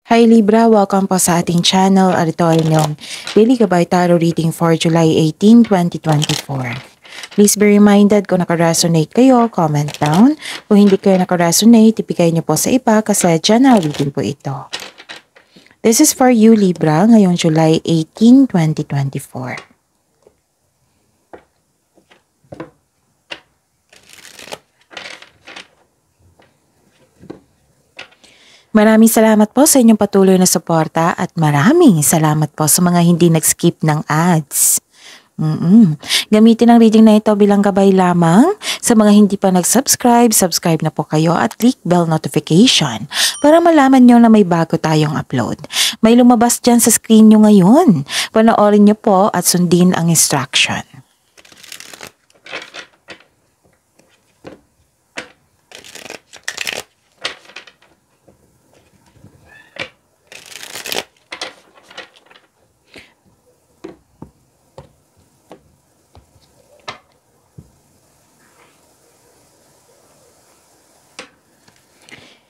Hi Libra, welcome po sa ating channel at ito ay inyong Daily Gabay Tarot Reading for July 18, 2024. Please be reminded kung naka-resonate kayo, comment down. Kung hindi kayo naka-resonate, ibigay niyo po sa iba kasi general reading po ito. This is for you Libra ngayong July 18, 2024. Maraming salamat po sa inyong patuloy na suporta at maraming salamat po sa mga hindi nag-skip ng ads. Gamitin ang reading na ito bilang gabay lamang. Sa mga hindi pa nag-subscribe, subscribe na po kayo at click bell notification para malaman nyo na may bago tayong upload. May lumabas dyan sa screen nyo ngayon. Panoorin nyo po at sundin ang instruction.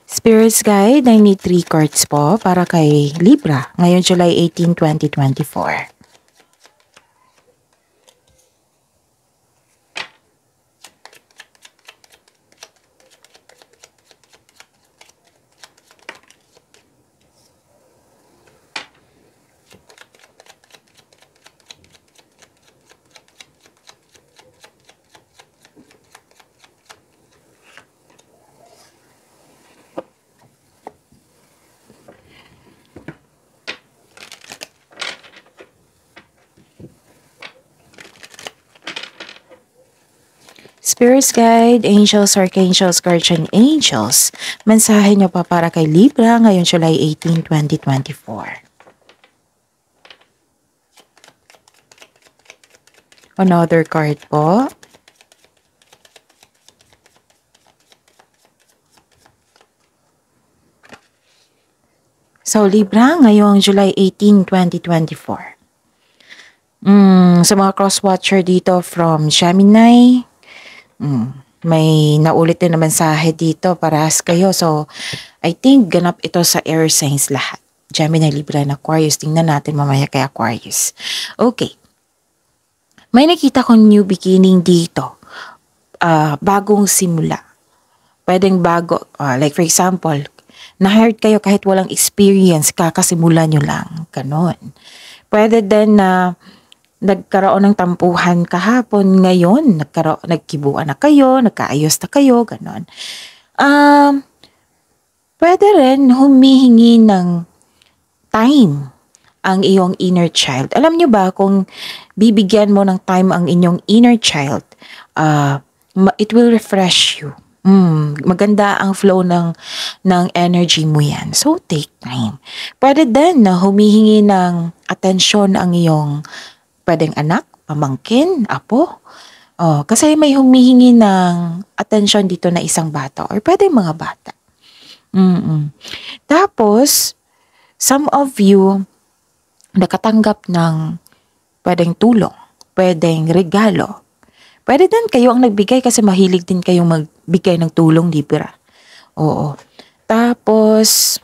Spirits Guide, I need 3 cards po para kay Libra ngayong July 18, 2024. Spirits Guide, Angels, Archangels, Guardian Angels, mensahe nyo pa para kay Libra ngayong July 18, 2024. Another card po. So Libra ngayong July 18, 2024. Sa mga cross-watcher dito from Gemini, may naulit din na mensahe dito parehas kayo. So, I think ganap ito sa air signs lahat. Gemini, Libra, and Aquarius. Tingnan natin mamaya kay Aquarius. Okay. May nakita kong new beginning dito. Bagong simula. Pwedeng bago. Like for example, na-hired kayo kahit walang experience, kakasimula nyo lang. Ganon. Pwede din na nagkaroon ng tampuhan kahapon, ngayon nagkibuan na kayo, nagkaayos na kayo, ganon. Pwede rin humihingi ng time ang iyong inner child. Alam nyo ba kung bibigyan mo ng time ang inyong inner child, it will refresh you. Maganda ang flow ng energy mo yan. So take time. Pwede din na humihingi ng atensyon ang iyong pwedeng anak, pamangkin, apo. Kasi may humihingi ng atensyon dito na isang bata or pwedeng mga bata. Tapos, some of you nakatanggap ng pwedeng tulong, pwedeng regalo. Pwede din kayo ang nagbigay kasi mahilig din kayong magbigay ng tulong, Libra. Oo. Tapos,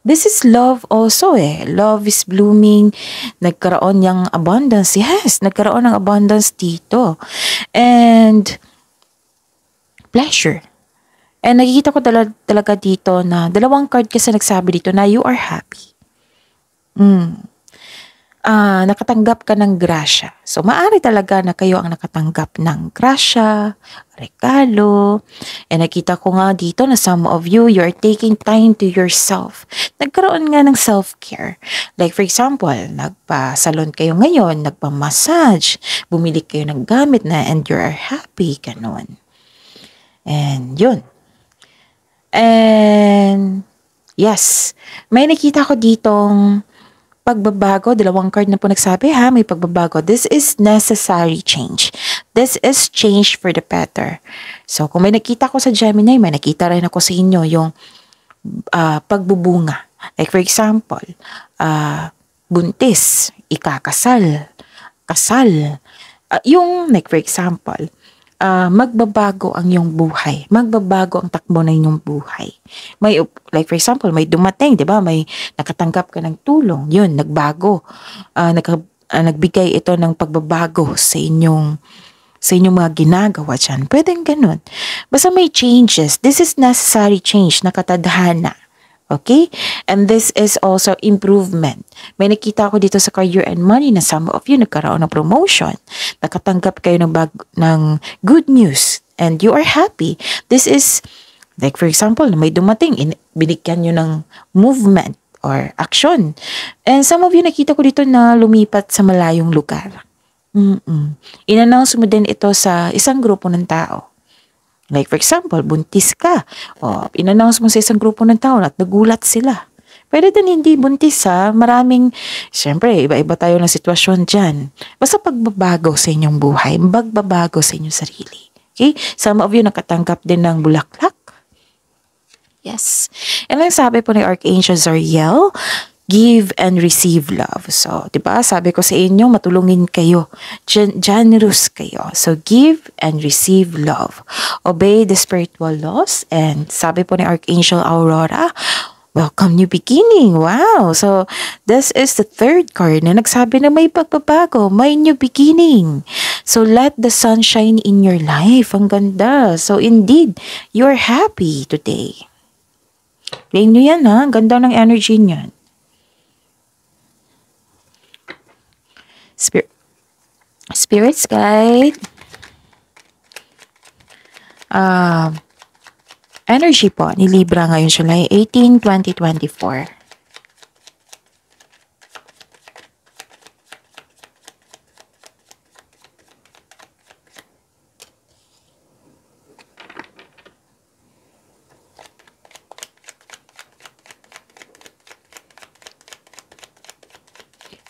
this is love also Love is blooming. Nagkaroon niyang abundance. Yes, nagkaroon ng abundance dito. And pleasure. And nakikita ko talaga dito na dalawang card kasi nagsabi dito na you are happy. Nakatanggap ka ng grasya. So, maaari talaga na kayo ang nakatanggap ng grasya, regalo. And nakita ko nga dito na some of you, you're taking time to yourself. Nagkaroon nga ng self-care. Like for example, nagpa-salon kayo ngayon, nagpa-massage, bumili kayo ng gamit na and you are happy, ganun. And yun. And yes, may nakita ko ditong pagbabago, dalawang card na po nagsabi may pagbabago. This is necessary change. This is change for the better. So, kung may nakita ko sa Gemini, may nakita rin ako sa inyo yung pagbubunga. Like for example, buntis, ikakasal, kasal. Yung like for example, magbabago ang iyong buhay. Magbabago ang takbo ng iyong buhay. Like for example, may dumating, di ba? May nakatanggap ka ng tulong. Yun, nagbago. Nagbigay ito ng pagbabago sa inyong mga ginagawa dyan. Pwedeng ganun. Basta may changes. This is necessary change na katadhana. Okay? And this is also improvement. May nakita ko dito sa career and money na some of you nagkaroon ng promotion. Nakatanggap kayo ng good news and you are happy. This is, like for example, may dumating, binigyan nyo ng movement or action. And some of you nakita ko dito na lumipat sa malayong lugar. In-announce mo din ito sa isang grupo ng tao. Like for example, buntis ka. O, in-announce mo sa isang grupo ng tao at nagulat sila. Pwede din hindi buntis ha. Maraming, syempre, iba-iba tayo ng sitwasyon dyan. Basta pagbabago sa inyong buhay, magbabago sa inyong sarili. Okay? Some of you nakatanggap din ng bulaklak. Yes. And ang sabi po ni Archangel Zariel, give and receive love. So, di ba? Sabi ko sa inyo, matulungin kayo. Generous kayo. So, give and receive love. Obey the spiritual laws. And sabi po ni Archangel Aurora, welcome new beginning. Wow! So, this is the third card na nagsabi na may pagbabago, may new beginning. So, let the sun shine in your life. Ang ganda. So, indeed, you're happy today. Claim nyo yan ha. Ang ganda ng energy niyan. Spirits guide. Energy po ni Libra ngayon July 18, 2024.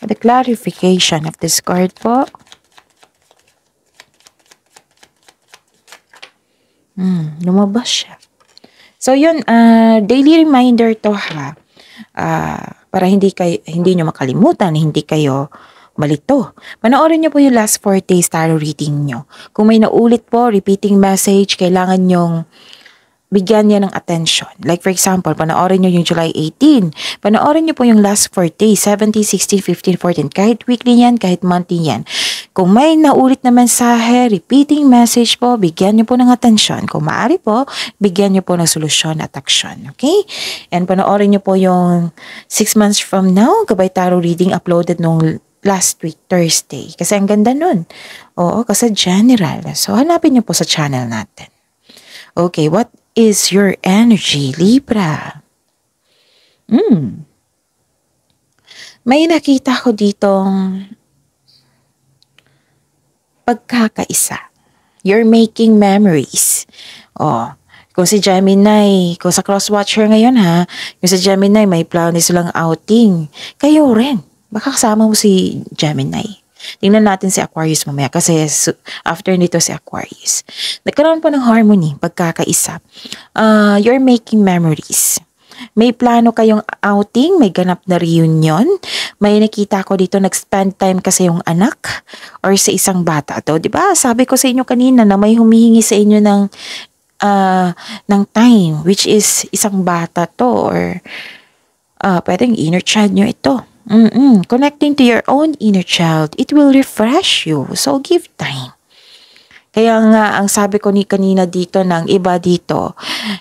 The clarification of this card po. Lumabas siya. So yun, daily reminder to ha. Para hindi nyo makalimutan, hindi kayo malito. Panoorin nyo po yung last 4 days tarot reading nyo. Kung may naulit po, repeating message, kailangan nyong bigyan niya ng attention. Like for example, panoorin nyo yung July 18. Panoorin nyo po yung last 4 days, 17, 16, 15, 14. Kahit weekly yan, kahit monthly yan. Kung may naulit na mensahe, repeating message po, bigyan nyo po ng attention. Kung maaari po, bigyan nyo po ng solusyon at aksyon. Okay? And panoorin nyo po yung 6 months from now, Gabay Tarot Reading uploaded nung last week, Thursday. Kasi ang ganda nun. Oo, kasi general. So, hanapin nyo po sa channel natin. Okay, what is your energy, Libra? May nakita ko ditong pagkakaisa. You're making memories. Oh, kung si Gemini, kung sa cross-watcher ngayon ha, kung si Gemini may plano silang outing, kayo rin. Baka kasama mo si Gemini. Tingnan natin si Aquarius mamaya kasi after nito si Aquarius. Nagkaroon po ng harmony, pagkakaisa. You're making memories. May plano kayong outing, may ganap na reunion. May nakita ko dito nag-spend time kasi yung anak or sa isang bata to. Diba? Sabi ko sa inyo kanina na may humihingi sa inyo ng time which is isang bata to or pwedeng inner child nyo ito. Connecting to your own inner child, it will refresh you. So, give time. Kaya nga, ang sabi ko kanina dito ng iba dito,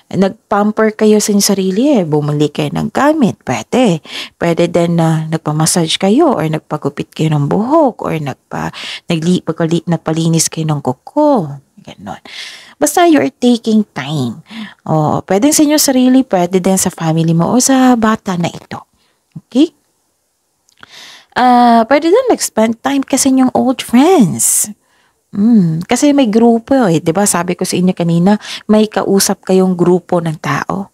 nagpamper kayo sa inyong sarili bumili kayo ng gamit, pwede. Pwede din na nagpamassage kayo or nagpagupit kayo ng buhok or nagpalinis kayo ng kuko. Ganon. Basta you're taking time. Pwede sa inyong sarili, pwede din sa family mo o sa bata na ito. Okay? Pwede din mag-spend time kasi yung old friends. Kasi may grupo diba? Sabi ko sa inyo kanina, may kausap kayong grupo ng tao.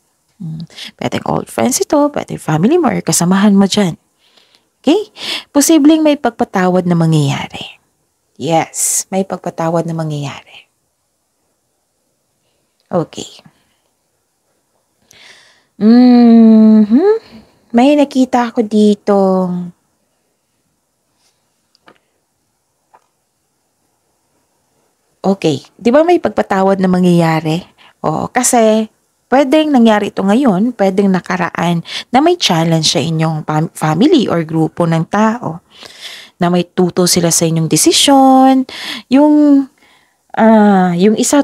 Pwedeng old friends ito, pwedeng family mo or kasamahan mo dyan. Okay? Posibleng may pagpatawad na mangyayari. Yes, may pagpatawad na mangyayari. Okay. May nakita ako dito. Okay, 'di ba may pagpatawad na mangyayari? Oo, kasi puwedeng nangyari ito ngayon, puwedeng nakaraan na may challenge sa inyong family or grupo ng tao, na may tuto sila sa inyong desisyon, yung, yung isa,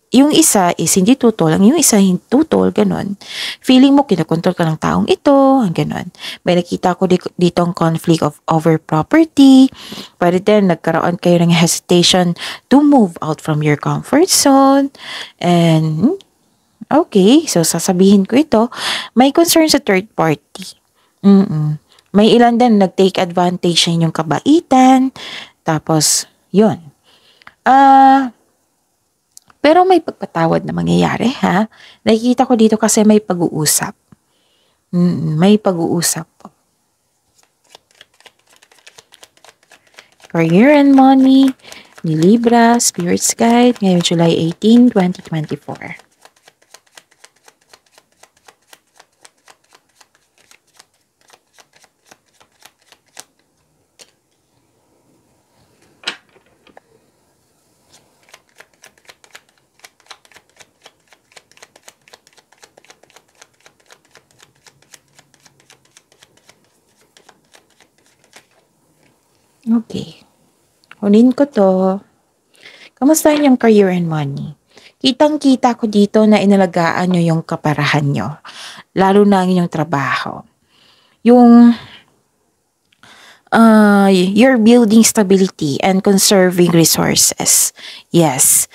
yung isa is hindi tutol, ang yung isa hindi tutol, gano'n. Feeling mo kinokontrol ka ng taong ito, gano'n. May nakita ko dito ang conflict of over property. Pwede din nagkaroon kayo ng hesitation to move out from your comfort zone. And, okay, so sasabihin ko ito, may concern sa third party. May ilan din nag-take advantage sa inyong kabaitan. Tapos, yun. Pero may pagpatawad na mangyayari, ha? Nakikita ko dito kasi may pag-uusap. May pag-uusap po. Career and money ni Libra, Spirit's Guide, ngayong July 18, 2024. Okay. Kunin ko to. Kamusta yung career and money? Kitang-kita ko dito na inalagaan nyo yung kaparahan nyo. Lalo na ang inyong trabaho. Yung you're building stability and conserving resources. Yes.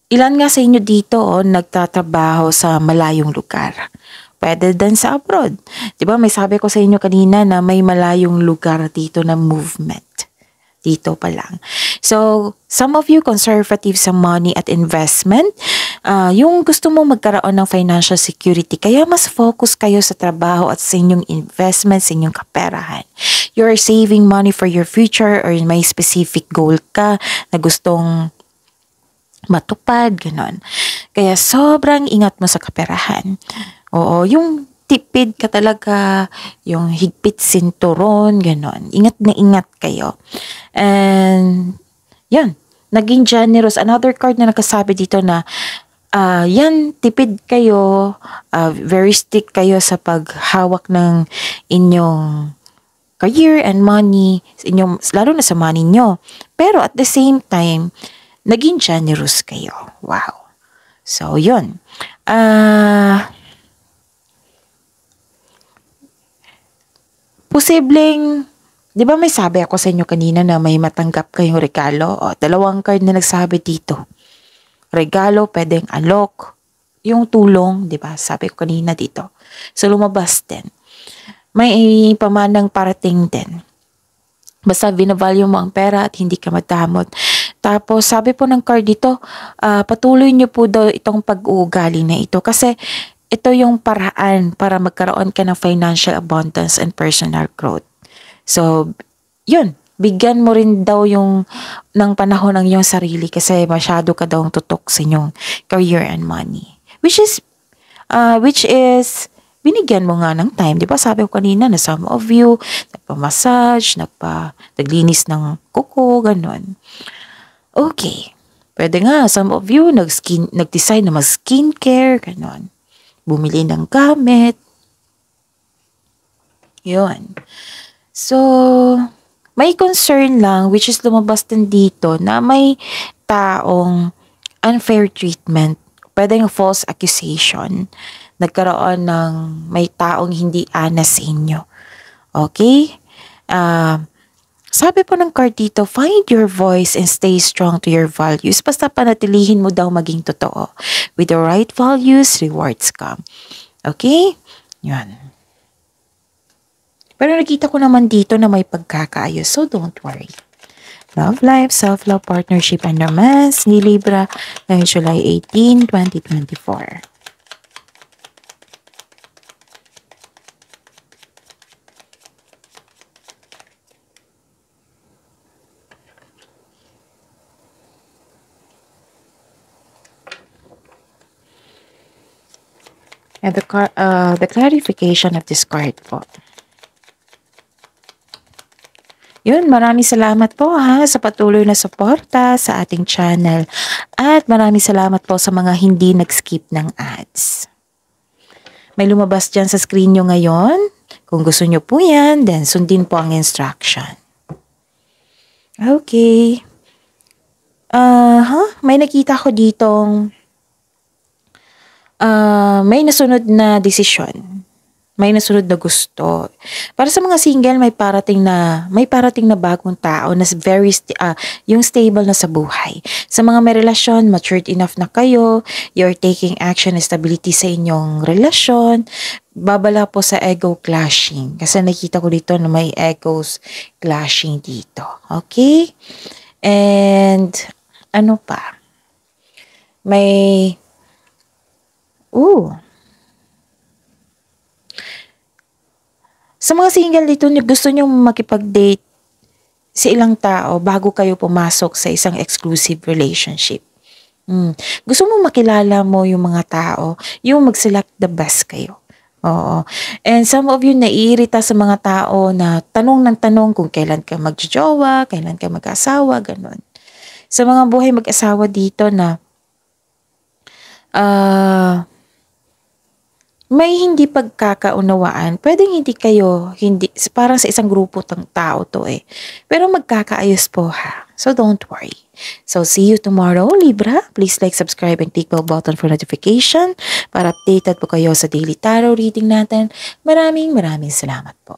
Ilan nga sa inyo dito nagtatrabaho sa malayong lugar. Pwede din sa abroad. 'Di ba may sabi ko sa inyo kanina na may malayong lugar dito na movement. Dito pa lang. So, some of you conservative sa money at investment, yung gusto mo magkaroon ng financial security, kaya mas focus kayo sa trabaho at sa inyong investment, sa inyong kaperahan. You're saving money for your future or may specific goal ka na gustong matupad, ganon. Kaya sobrang ingat mo sa kaperahan. Oo, yung tipid ka talaga, yung higpit sinturon, ganon. Ingat na ingat kayo. And, yan, naging generous. Another card na nakasabi dito na, yan, tipid kayo, very strict kayo sa paghawak ng inyong career and money, inyong, lalo na sa money nyo. Pero at the same time, naging generous kayo. Wow. So, yun. Posibleng, di ba may sabi ako sa inyo kanina na may matanggap kayong regalo? O, dalawang card na nagsabi dito. Regalo, pwedeng alok. Yung tulong, di ba? Sabi ko kanina dito. So, lumabas din. May pamanang parating din. Basta binavalue mo ang pera at hindi ka madamot. Tapos, sabi po ng card dito, patuloy niyo po daw itong pag-uugali na ito. Kasi, ito yung paraan para magkaroon ka ng financial abundance and personal growth. So, yun. Bigyan mo rin daw yung ng panahon ng iyong sarili kasi masyado ka daw tutok sa inyong career and money. Which is, binigyan mo nga ng time. Di ba sabi ko kanina na some of you, nagpa-massage, naglinis ng kuko, ganun. Okay. Pwede nga, some of you, nag-decide na mag-skincare, ganun. Bumili ng gamit. Yun. So, may concern lang, which is lumabas din dito, na may taong unfair treatment. Pwede yung false accusation. Nagkaroon ng may taong hindi honest sa inyo. Okay? Sabi po ng card dito, find your voice and stay strong to your values. Basta panatilihin mo daw maging totoo. With the right values, rewards come. Okay? Yan. Pero nakita ko naman dito na may pagkakaayos, so don't worry. Love life, self-love, partnership, and romance ni Libra ngayong July 18, 2024. And the clarification of this card po. Yun, maraming salamat po ha sa patuloy na suporta sa ating channel. At maraming salamat po sa mga hindi nag-skip ng ads. May lumabas dyan sa screen nyo ngayon. Kung gusto nyo po yan, then sundin po ang instruction. Okay. May nakita ko ditong may nasunod na desisyon. May nasunod na gusto. Para sa mga single, may parating na bagong tao na yung stable na sa buhay. Sa mga may relasyon, matured enough na kayo, you're taking action and stability sa inyong relasyon, babala po sa ego clashing. Kasi nakita ko dito na may egos clashing dito. Okay? And, ano pa? Sa mga single dito, gusto nyo makipag-date sa ilang tao bago kayo pumasok sa isang exclusive relationship. Gusto mo makilala mo yung mga tao, yung mag-select the best kayo. Oo. And some of you naiirita sa mga tao na tanong ng tanong kung kailan ka magjojowa, kailan ka mag-asawa, ganun. Sa mga buhay mag-asawa dito na may hindi pagkakaunawaan, pwedeng parang sa isang grupo ng tao to eh. Pero magkakaayos po ha. So don't worry. So see you tomorrow, Libra. Please like, subscribe, and click bell button for notification para updated po kayo sa daily tarot reading natin. Maraming salamat po.